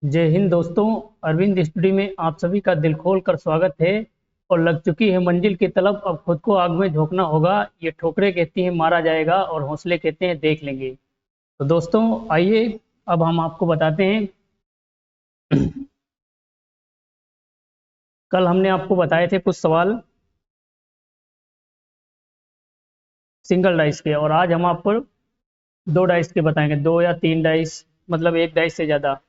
जय हिंद दोस्तों। अरविंद स्टडी में आप सभी का दिल खोल कर स्वागत है। और लग चुकी है मंजिल की तलब, अब खुद को आग में झोंकना होगा। ये ठोकरें कहती हैं मारा जाएगा और हौसले कहते हैं देख लेंगे। तो दोस्तों आइए, अब हम आपको बताते हैं। कल हमने आपको बताए थे कुछ सवाल सिंगल डाइस के, और आज हम आपको दो डाइस के बताएंगे, दो या तीन डाइस, मतलब एक डाइस से ज़्यादा।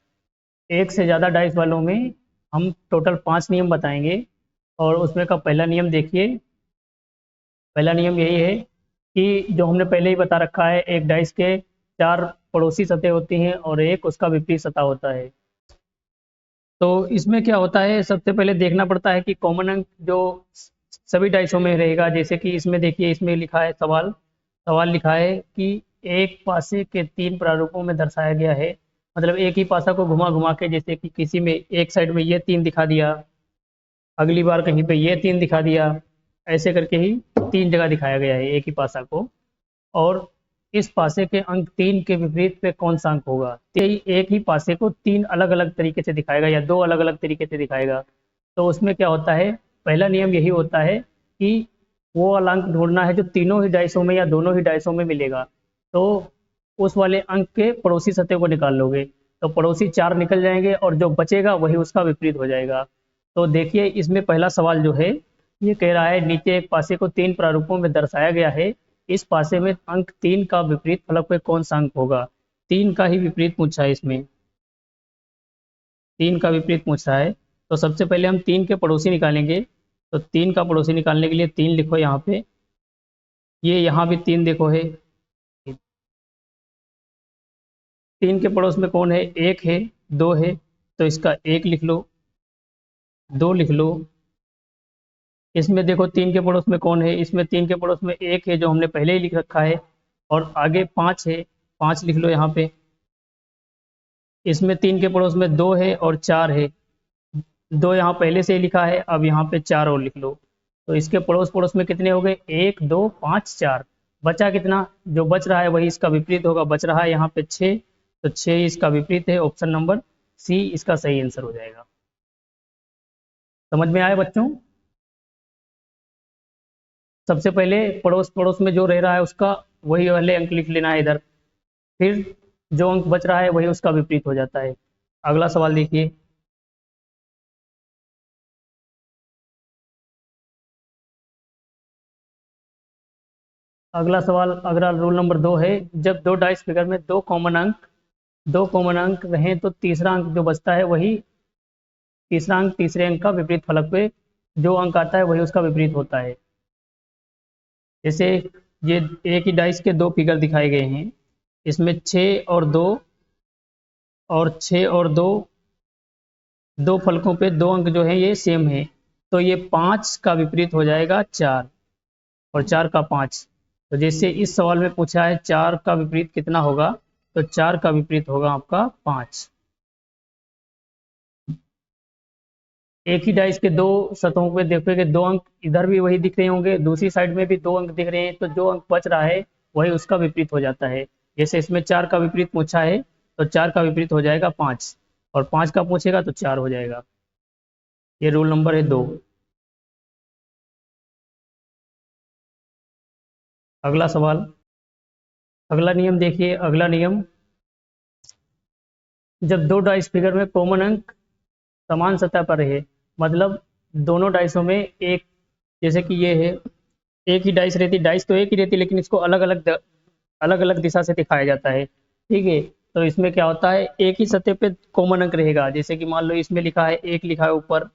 एक से ज़्यादा डाइस वालों में हम टोटल 5 नियम बताएंगे। और उसमें का पहला नियम देखिए। पहला नियम यही है कि जो हमने पहले ही बता रखा है, एक डाइस के चार पड़ोसी सतह होती हैं और एक उसका विपरीत सतह होता है। तो इसमें क्या होता है, सबसे पहले देखना पड़ता है कि कॉमन अंक जो सभी डाइसों में रहेगा। जैसे कि इसमें देखिए, इसमें लिखा है सवाल सवाल लिखा है कि एक पासे के तीन प्रारूपों में दर्शाया गया है। मतलब एक ही पासा को घुमा घुमा के, जैसे कि किसी में एक साइड में ये तीन दिखा दिया, अगली बार कहीं पे ये तीन दिखा दिया, ऐसे करके ही तीन जगह दिखाया गया है एक ही पासा को। और इस पासे के अंक तीन के विपरीत पे कौन सा अंक होगा, तो एक ही पासे को तीन अलग अलग तरीके से दिखाएगा या दो अलग अलग तरीके से दिखाएगा। तो उसमें क्या होता है, पहला नियम यही होता है कि वो वाला अंक ढूंढना है जो तीनों ही डाइसों में या दोनों ही डाइसों में मिलेगा। तो उस वाले अंक के पड़ोसी सतह को निकाल लोगे, तो पड़ोसी चार निकल जाएंगे और जो बचेगा वही उसका विपरीत हो जाएगा। तो देखिए, इसमें पहला सवाल जो है, ये कह रहा है नीचे एक पासे को तीन प्रारूपों में दर्शाया गया है। इस पासे में अंक तीन का विपरीत फलक पे कौन सा अंक होगा। तीन का ही विपरीत पूछा है इसमें, तीन का विपरीत पूछ रहा है। तो सबसे पहले हम तीन के पड़ोसी निकालेंगे। तो तीन का पड़ोसी निकालने के लिए तीन लिखो यहाँ पे। ये यहाँ भी तीन देखो है। तीन के पड़ोस में कौन है, एक है, दो है। तो इसका एक लिख लो, दो लिख लो। इसमें देखो तीन के पड़ोस में कौन है, इसमें तीन के पड़ोस में एक है जो हमने पहले ही लिख रखा है। और आगे पाँच है, पाँच लिख लो यहाँ पे। इसमें तीन के पड़ोस में दो है और चार है। दो यहाँ पहले से ही लिखा है, अब यहाँ पे चार और लिख लो। तो इसके पड़ोस पड़ोस में कितने हो गए, एक दो पाँच चार। बचा कितना, जो बच रहा है वही इसका विपरीत होगा। बच रहा है यहाँ पे छः, तो छः इसका विपरीत है। ऑप्शन नंबर सी इसका सही आंसर हो जाएगा। समझ में आया बच्चों। सबसे पहले पड़ोस पड़ोस में जो रह रहा है उसका वही वाले अंक लिख लेना है इधर। फिर जो अंक बच रहा है वही उसका विपरीत हो जाता है। अगला सवाल देखिए। अगला रूल नंबर दो है, जब दो डाइस फिगर में दो कॉमन अंक रहें तो तीसरा अंक जो बचता है वही तीसरा अंक तीसरे अंक का विपरीत फलक पे जो अंक आता है वही उसका विपरीत होता है। जैसे ये एक ही डाइस के दो फिगर दिखाए गए हैं। इसमें छः और दो, और छः और दो, दो फलकों पे दो अंक जो है ये सेम है। तो ये पाँच का विपरीत हो जाएगा चार, और चार का पाँच। तो जैसे इस सवाल में पूछा है चार का विपरीत कितना होगा, तो चार का विपरीत होगा आपका पाँच। एक ही डाइस के दो सतहों पे देखोगे दो अंक इधर भी वही दिख रहे होंगे, दूसरी साइड में भी दो अंक दिख रहे हैं, तो जो अंक बच रहा है वही उसका विपरीत हो जाता है। जैसे इसमें चार का विपरीत पूछा है, तो चार का विपरीत हो जाएगा पाँच, और पाँच का पूछेगा तो चार हो जाएगा। ये रूल नंबर है दो। अगला सवाल, अगला नियम देखिए। अगला नियम, जब दो डाइस फिगर में कॉमन अंक समान सतह पर है, मतलब दोनों डाइसों में एक, जैसे कि ये है, एक ही डाइस रहती, डाइस तो एक ही रहती लेकिन इसको अलग अलग दिशा से दिखाया जाता है, ठीक है। तो इसमें क्या होता है, एक ही सतह पे कॉमन अंक रहेगा। जैसे कि मान लो इसमें लिखा है एक, लिखा है ऊपर,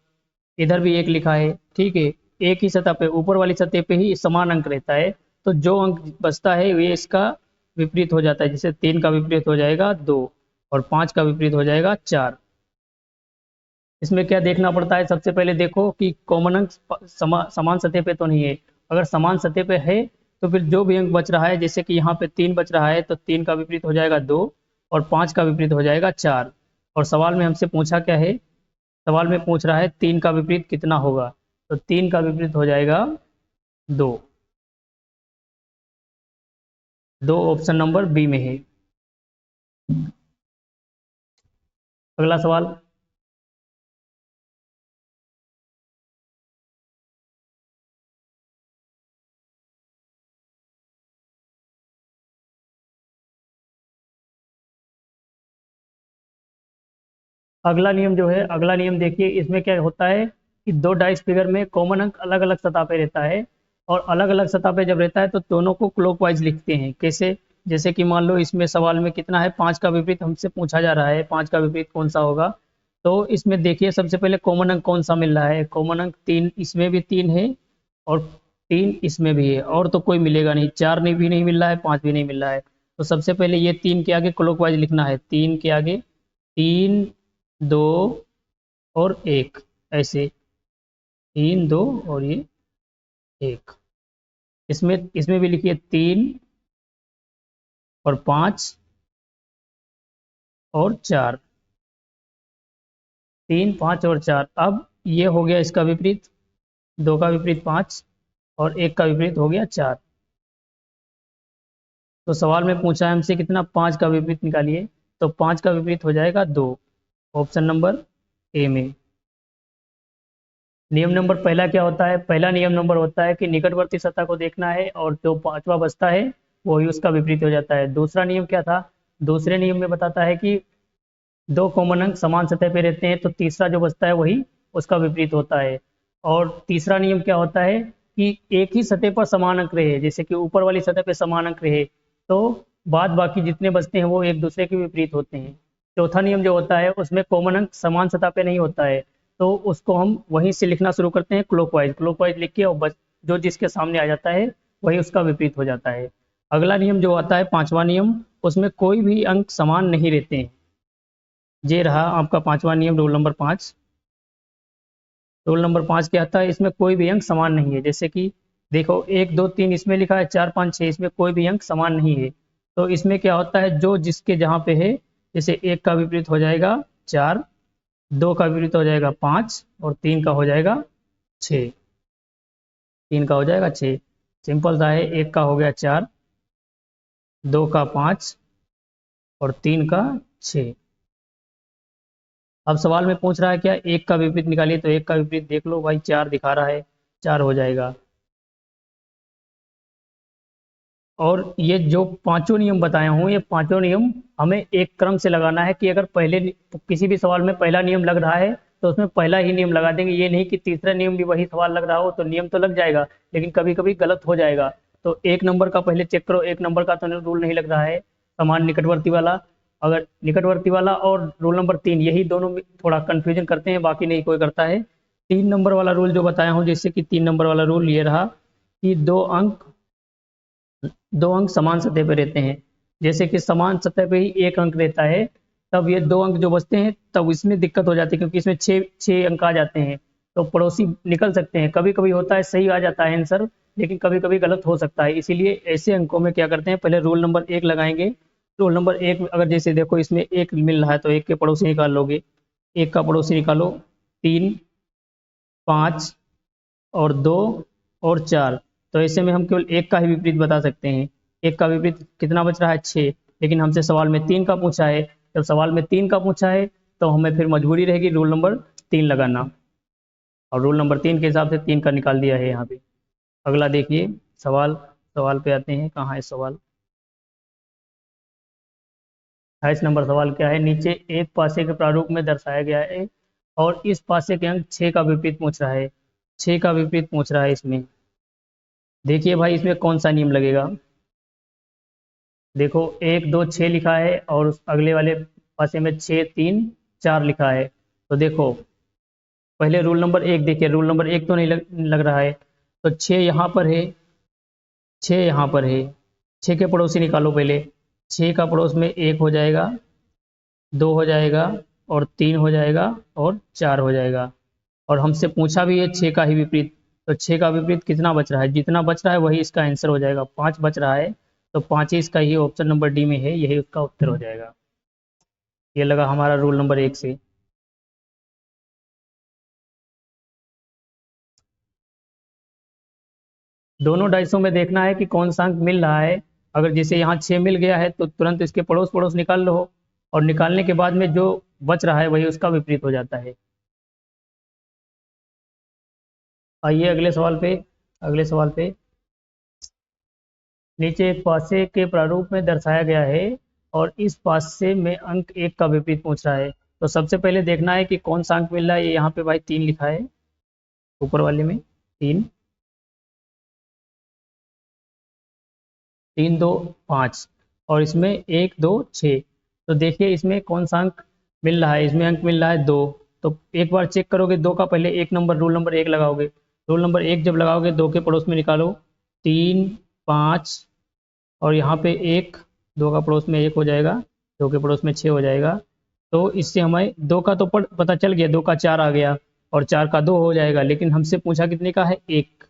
इधर भी एक लिखा है, ठीक है। एक ही सतह पे ऊपर वाली सतह पे ही समान अंक रहता है। तो जो अंक बचता है ये इसका विपरीत हो जाता है। जैसे तीन का विपरीत हो जाएगा दो, और पाँच का विपरीत हो जाएगा चार। इसमें क्या देखना पड़ता है, सबसे पहले देखो कि कॉमन अंक समान सतह पे तो नहीं है। अगर समान सतह पे है तो फिर जो भी अंक बच रहा है, जैसे कि यहाँ पे तीन बच रहा है, तो तीन का विपरीत हो जाएगा दो, और पाँच का विपरीत हो जाएगा चार। और सवाल में हमसे पूछा क्या है, सवाल में पूछ रहा है तीन का विपरीत कितना होगा, तो तीन का विपरीत हो जाएगा दो। दो ऑप्शन नंबर बी में है। अगला सवाल। अगला नियम जो है, अगला नियम देखिए, इसमें क्या होता है कि दो डाइस फिगर में कॉमन अंक अलग अलग सतह पे रहता है, और अलग अलग सतह पे जब रहता है तो दोनों को क्लॉकवाइज लिखते हैं। कैसे? जैसे कि मान लो इसमें सवाल में कितना है, 5 का विपरीत हमसे पूछा जा रहा है, 5 का विपरीत कौन सा होगा। तो इसमें देखिए सबसे पहले कॉमन अंक कौन सा मिल रहा है, कॉमन अंक 3, इसमें भी 3 है और 3 इसमें भी है, और तो कोई मिलेगा नहीं, 4 ने भी नहीं मिल रहा है, 5 भी नहीं मिल रहा है। तो सबसे पहले ये 3 के आगे क्लॉकवाइज लिखना है, 3 के आगे 3, 2 और 1, ऐसे 3, 2 और ये 1। इसमें इसमें भी लिखिए 3 और 5 और 4, 3, 5 और 4। अब ये हो गया इसका विपरीत, 2 का विपरीत 5 और 1 का विपरीत हो गया 4। तो सवाल में पूछा है हमसे कितना, 5 का विपरीत निकालिए। तो 5 का विपरीत हो जाएगा 2, ऑप्शन नंबर ए में। नियम नंबर पहला क्या होता है, पहला नियम नंबर होता है कि निकटवर्ती सतह को देखना है और जो पांचवा बचता है वही उसका विपरीत हो जाता है। दूसरा नियम क्या था, दूसरे नियम में बताता है कि दो कॉमन अंक समान सतह पे रहते हैं तो तीसरा जो बचता है वही उसका विपरीत होता है। और तीसरा नियम क्या होता है कि एक ही सतह पर समान अंक रहे, जैसे कि ऊपर वाली सतह पे समान अंक रहे तो बाद बाकी जितने बचते हैं वो एक दूसरे के विपरीत होते हैं। चौथा नियम जो होता है उसमें कॉमन अंक समान सतह पे नहीं होता है, तो उसको हम वहीं से लिखना शुरू करते हैं क्लॉकवाइज, क्लॉकवाइज लिख के, और जो जिसके सामने आ जाता है वही उसका विपरीत हो जाता है। अगला नियम जो आता है पांचवा नियम, उसमें कोई भी अंक समान नहीं रहते हैं। ये रहा आपका पांचवा नियम, रूल नंबर 5। रूल नंबर 5 क्या आता है, इसमें कोई भी अंक समान नहीं है। जैसे कि देखो 1, 2, 3 इसमें लिखा है, 4, 5, 6 इसमें कोई भी अंक समान नहीं है। तो इसमें क्या होता है, जो जिसके जहाँ पे है, जैसे 1 का विपरीत हो जाएगा 4, 2 का विपरीत हो जाएगा 5 और 3 का हो जाएगा 6, 3 का हो जाएगा 6। सिंपल सा है, 1 का हो गया 4, 2 का 5 और 3 का 6। अब सवाल में पूछ रहा है क्या, 1 का विपरीत निकालिए, तो 1 का विपरीत देख लो भाई, 4 दिखा रहा है, 4 हो जाएगा। और ये जो पांचों नियम बताया हूँ, ये पांचों नियम हमें एक क्रम से लगाना है कि अगर पहले किसी भी सवाल में पहला नियम लग रहा है तो उसमें पहला ही नियम लगा देंगे। ये नहीं कि तीसरा नियम भी वही सवाल लग रहा हो तो नियम तो लग जाएगा लेकिन कभी कभी गलत हो जाएगा। तो 1 नंबर का पहले चेक करो, 1 नंबर का तो रूल नहीं लग रहा है, समान निकटवर्ती वाला। अगर निकटवर्ती वाला और रूल नंबर 3, यही दोनों में थोड़ा कंफ्यूजन करते हैं, बाकी नहीं कोई करता है। 3 नंबर वाला रूल जो बताया हूँ, जैसे कि 3 नंबर वाला रूल ये रहा कि दो अंक समान सतह पे रहते हैं। जैसे कि समान सतह पे ही एक अंक रहता है, तब ये 2 अंक जो बचते हैं तब इसमें दिक्कत हो जाती है, क्योंकि इसमें छः छः अंक आ जाते हैं तो पड़ोसी निकल सकते हैं। कभी कभी होता है सही आ जाता है आंसर, लेकिन कभी कभी गलत हो सकता है। इसीलिए ऐसे अंकों में क्या करते हैं, पहले रूल नंबर 1 लगाएंगे। रूल नंबर 1 अगर जैसे देखो इसमें 1 मिल रहा है तो 1 के पड़ोसी निकाल लोगे, 1 का पड़ोसी निकालो, 3, 5 और 2 और 4। तो ऐसे में हम केवल 1 का ही विपरीत बता सकते हैं। 1 का विपरीत कितना बच रहा है, 6, लेकिन हमसे सवाल में 3 का पूछा है। जब सवाल में 3 का पूछा है तो हमें फिर मजबूरी रहेगी रूल नंबर 3 लगाना, और रूल नंबर 3 के हिसाब से 3 का निकाल दिया है यहाँ पे। अगला देखिए सवाल, सवाल पे आते हैं, कहाँ है सवाल। 28 नंबर सवाल क्या है, नीचे एक पासे के प्रारूप में दर्शाया गया है और इस पासे के अंक 6 का विपरीत पूछ रहा है, 6 का विपरीत पूछ रहा है इसमें। देखिए भाई इसमें कौन सा नियम लगेगा। देखो 1, 2, 6 लिखा है और उस अगले वाले पासे में 6, 3, 4 लिखा है। तो देखो पहले रूल नंबर 1 देखिए, रूल नंबर 1 तो नहीं लग रहा है, तो 6 यहाँ पर है, 6 यहाँ पर है। 6 के पड़ोसी निकालो पहले, 6 का पड़ोस में 1 हो जाएगा, 2 हो जाएगा और 3 हो जाएगा और 4 हो जाएगा। और हमसे पूछा भी है 6 का ही विपरीत, तो 6 का विपरीत कितना बच रहा है, जितना बच रहा है वही इसका आंसर हो जाएगा। 5 बच रहा है तो 5 ही इसका, ही ऑप्शन नंबर डी में है, यही उसका उत्तर हो जाएगा। ये लगा हमारा रूल नंबर 1 से। दोनों डाइसों में देखना है कि कौन सा अंक मिल रहा है। अगर जैसे यहाँ 6 मिल गया है तो तुरंत इसके पड़ोस पड़ोस निकाल लो, और निकालने के बाद में जो बच रहा है वही उसका विपरीत हो जाता है। आइए अगले सवाल पे। नीचे एक पासे के प्रारूप में दर्शाया गया है और इस पासे में अंक एक का विपरीत पूछ रहा है। तो सबसे पहले देखना है कि कौन सा अंक मिल रहा है। ये यहाँ पे भाई 3 लिखा है, ऊपर वाले में 3, 3 2 5, और इसमें 1 2 6। तो देखिए इसमें कौन सा अंक मिल रहा है। इसमें अंक मिल रहा है 2। तो एक बार चेक करोगे 2 का, पहले एक नंबर रूल नंबर 1 लगाओगे। रूल नंबर 1 जब लगाओगे 2 के पड़ोस में निकालो 3 5, और यहाँ पे 1, 2 का पड़ोस में 1 हो जाएगा, 2 के पड़ोस में 6 हो जाएगा। तो इससे हमें 2 का तो पता चल गया, 2 का 4 आ गया, और 4 का 2 हो जाएगा। लेकिन हमसे पूछा कितने का है, 1।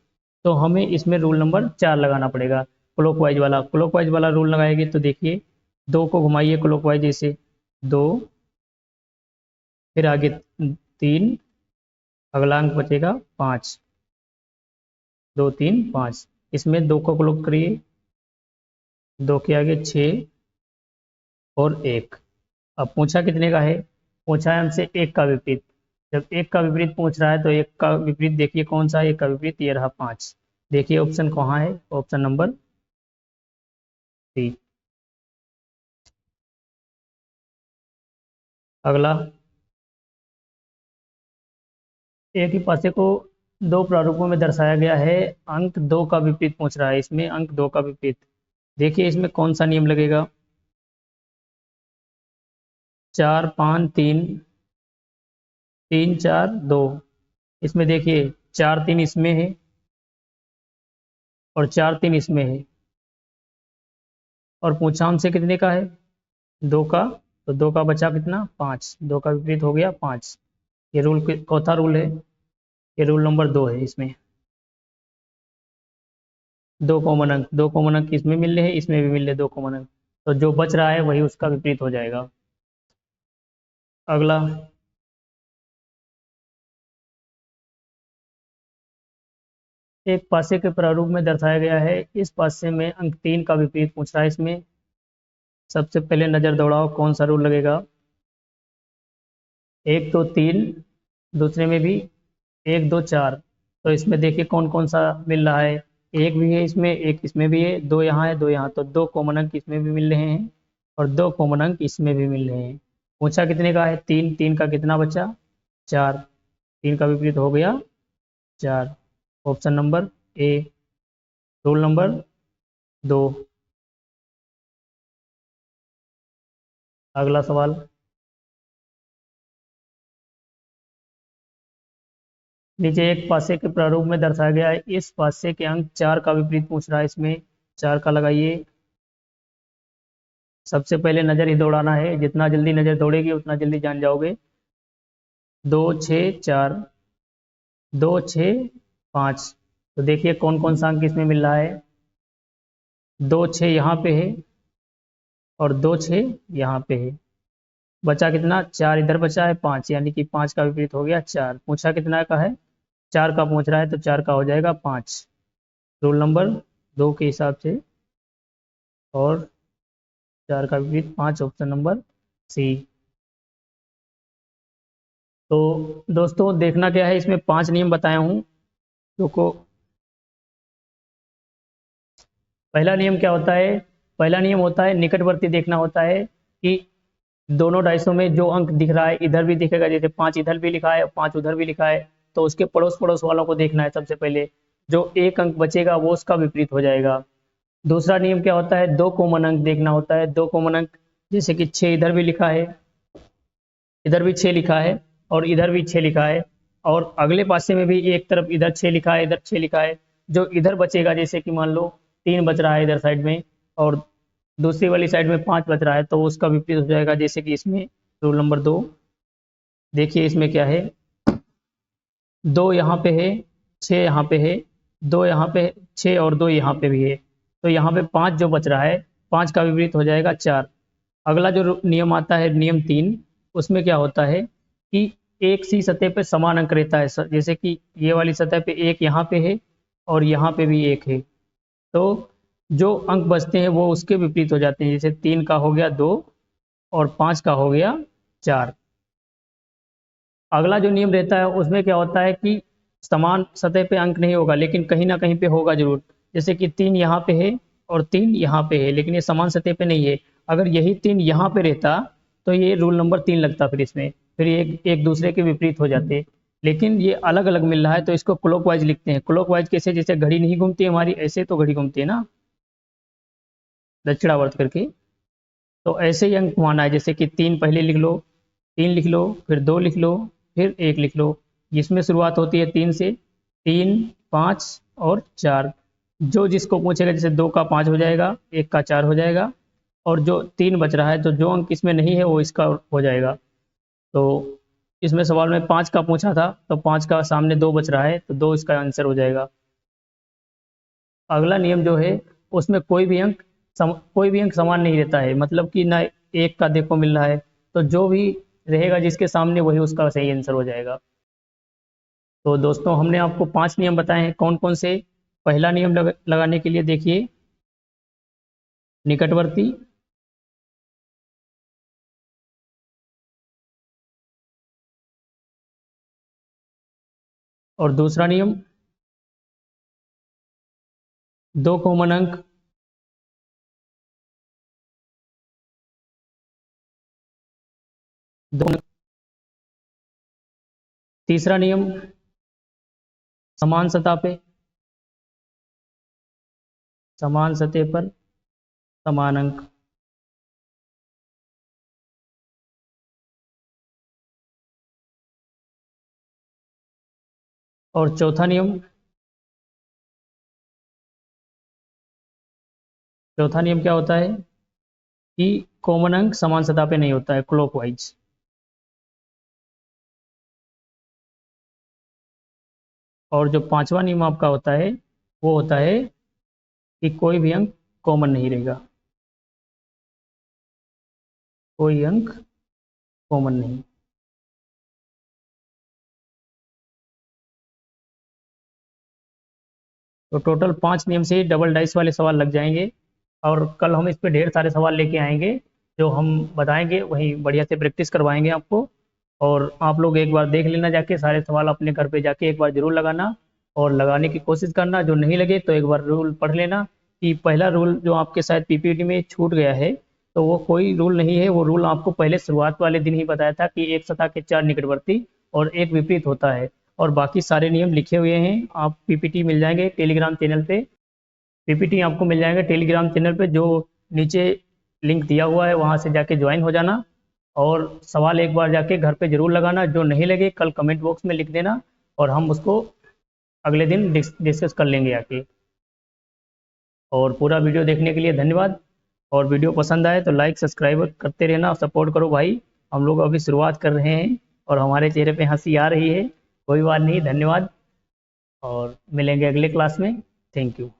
तो हमें इसमें रूल नंबर 4 लगाना पड़ेगा, क्लॉकवाइज वाला रूल लगाएंगे। तो देखिए 2 को घुमाइए क्लॉकवाइज, जैसे 2, फिर आगे 3, अगला अंक बचेगा 5, 2 3 5। इसमें 2 को क्लॉक करिए, 2 के आगे 6 और 1। अब पूछा कितने का है, पूछा है हमसे 1 का विपरीत। जब 1 का विपरीत पूछ रहा है तो 1 का विपरीत देखिए कौन सा है। 1 का विपरीत ये रहा 5। देखिए ऑप्शन कहाँ है, ऑप्शन नंबर सी। अगला, एक ही पासे को दो प्रारूपों में दर्शाया गया है, अंक 2 का विपरीत पूछ रहा है। इसमें अंक 2 का विपरीत देखिए इसमें कौन सा नियम लगेगा। 4 5 3, 3 4 2। इसमें देखिए 4 3 इसमें है और 4 3 इसमें है, और पूछा हमसे कितने का है, 2 का। तो 2 का बचा कितना, 5। 2 का विपरीत हो गया 5। ये रूल चौथा रूल है, ये रूल नंबर 2 है। इसमें 2 कॉमन अंक इसमें मिल रहे हैं, इसमें भी मिल रहे 2 कॉमन अंक। तो जो बच रहा है वही उसका विपरीत हो जाएगा। अगला, एक पासे के प्रारूप में दर्शाया गया है, इस पासे में अंक 3 का विपरीत पूछ रहा है। इसमें सबसे पहले नजर दौड़ाओ कौन सा रूल लगेगा। 1 2 3, दूसरे में भी 1 2 4। तो इसमें देखिए कौन कौन सा मिल रहा है, एक भी है इसमें, एक इसमें भी है, 2 यहाँ है, 2 यहाँ। तो 2 कॉमन अंक इसमें भी मिल रहे हैं और 2 कॉमन अंक इसमें भी मिल रहे हैं। पूछा कितने का है, 3। 3 का कितना बचा, 4। 3 का विपरीत हो गया 4। Option number A, rule number 2। अगला सवाल, नीचे एक पासे के प्रारूप में दर्शाया गया है, इस पासे के अंक 4 का विपरीत पूछ रहा है। इसमें 4 का लगाइए। सबसे पहले नजर ही दौड़ाना है, जितना जल्दी नजर दौड़ेगी उतना जल्दी जान जाओगे। 2 6 4, 2 6 5। तो देखिए कौन कौन सा अंक इसमें मिल रहा है, 2 6 यहाँ पे है और 2 6 यहाँ पे है। बचा कितना, 4 इधर बचा है, 5, यानी कि 5 का विपरीत हो गया 4। पूछा कितना का है, 4 का पूछ रहा है, तो 4 का हो जाएगा 5, रूल नंबर 2 के हिसाब से। और 4 का विपरीत 5, ऑप्शन नंबर सी। तो दोस्तों देखना क्या है, इसमें 5 नियम बताया हूँ। देखो पहला नियम क्या होता है, पहला नियम होता है निकटवर्ती देखना होता है कि दोनों डाइसों में जो अंक दिख रहा है इधर भी दिखेगा, जैसे 5 इधर भी लिखा है 5 उधर भी लिखा है, तो उसके पड़ोस पड़ोस वालों को देखना है। सबसे पहले जो एक अंक बचेगा वो उसका विपरीत हो जाएगा। दूसरा नियम क्या होता है, 2 कॉमन अंक देखना होता है। 2 कॉमन अंक, जैसे कि 6 इधर भी लिखा है, इधर भी 6 लिखा है और इधर भी 6 लिखा है, और अगले पासे में भी एक तरफ इधर 6 लिखा है इधर 6 लिखा है। जो इधर बचेगा, जैसे कि मान लो 3 बच रहा है इधर साइड में और दूसरी वाली साइड में 5 बच रहा है, तो उसका विपरीत हो जाएगा। जैसे कि इसमें रूल नंबर 2, देखिए इसमें क्या है, 2 यहाँ पे है, 6 यहाँ पे है, 2 यहाँ पे है, 6 और 2 यहाँ पे भी है। तो यहाँ पे 5 जो बच रहा है, 5 का विपरीत हो जाएगा 4। अगला जो नियम आता है नियम 3, उसमें क्या होता है कि एक सी सतह पे समान अंक रहता है। जैसे कि ये वाली सतह पे एक यहाँ पे है और यहाँ पे भी एक है, तो जो अंक बचते हैं वो उसके विपरीत हो जाते हैं। जैसे 3 का हो गया 2 और 5 का हो गया 4। अगला जो नियम रहता है उसमें क्या होता है कि समान सतह पे अंक नहीं होगा, लेकिन कहीं ना कहीं पे होगा जरूर। जैसे कि 3 यहाँ पे है और 3 यहाँ पे है, लेकिन ये समान सतह पे नहीं है। अगर यही 3 यहाँ पे रहता तो ये रूल नंबर 3 लगता, फिर इसमें फिर एक एक दूसरे के विपरीत हो जाते। लेकिन ये अलग अलग मिल रहा है तो इसको क्लॉकवाइज लिखते हैं। क्लॉकवाइज कैसे? जैसे घड़ी नहीं घूमती हमारी, ऐसे तो घड़ी घूमती है ना दक्षिणावर्त करके, तो ऐसे ही अंक घुमाना है। जैसे कि 3 पहले लिख लो, 3 लिख लो, फिर 2 लिख लो, फिर 1 लिख लो। इसमें शुरुआत होती है 3 से, 3, 5 और 4। जो जिसको पूछेगा, जैसे 2 का 5 हो जाएगा, 1 का 4 हो जाएगा, और जो 3 बच रहा है तो जो अंक इसमें नहीं है वो इसका हो जाएगा। तो इसमें सवाल में 5 का पूछा था तो 5 का सामने 2 बच रहा है तो 2 इसका आंसर हो जाएगा। अगला नियम जो है उसमें कोई भी अंक समान नहीं रहता है, मतलब कि ना 1 का देखो मिल रहा है, तो जो भी रहेगा जिसके सामने वही उसका सही आंसर हो जाएगा। तो दोस्तों हमने आपको 5 नियम बताए हैं, कौन कौन से। पहला नियम लगाने के लिए देखिए, निकटवर्ती, और दूसरा नियम 2 कॉमन अंक, दो। तीसरा नियम समान सतह पे, समान सतह पर समान अंक। और चौथा नियम क्या होता है कि कॉमन अंक समान सतह पे नहीं होता है, क्लॉकवाइज। और जो पांचवा नियम आपका होता है वो होता है कि कोई भी अंक कॉमन नहीं रहेगा, कोई अंक कॉमन नहीं। तो टोटल 5 नियम से ही डबल डाइस वाले सवाल लग जाएंगे, और कल हम इस पे ढेर सारे सवाल लेके आएंगे जो हम बताएंगे, वहीं बढ़िया से प्रैक्टिस करवाएंगे आपको। और आप लोग एक बार देख लेना जाके, सारे सवाल अपने घर पे जाके एक बार जरूर लगाना और लगाने की कोशिश करना। जो नहीं लगे तो एक बार रूल पढ़ लेना कि पहला रूल जो आपके शायद पीपीटी में छूट गया है, तो वो कोई रूल नहीं है। वो रूल आपको पहले शुरुआत वाले दिन ही बताया था कि एक सतह के 4 निकटवर्ती और एक विपरीत होता है, और बाकी सारे नियम लिखे हुए हैं। आप पीपीटी मिल जाएंगे टेलीग्राम चैनल पे, पीपीटी आपको मिल जाएगा टेलीग्राम चैनल पे, जो नीचे लिंक दिया हुआ है वहाँ से जाके ज्वाइन हो जाना। और सवाल एक बार जाके घर पे जरूर लगाना, जो नहीं लगे कल कमेंट बॉक्स में लिख देना और हम उसको अगले दिन डिस्कस कर लेंगे आके। और पूरा वीडियो देखने के लिए धन्यवाद। और वीडियो पसंद आए तो लाइक सब्सक्राइब करते रहना और सपोर्ट करो भाई। हम लोग अभी शुरुआत कर रहे हैं और हमारे चेहरे पे हंसी आ रही है, कोई बात नहीं, धन्यवाद। और मिलेंगे अगले क्लास में। Thank you.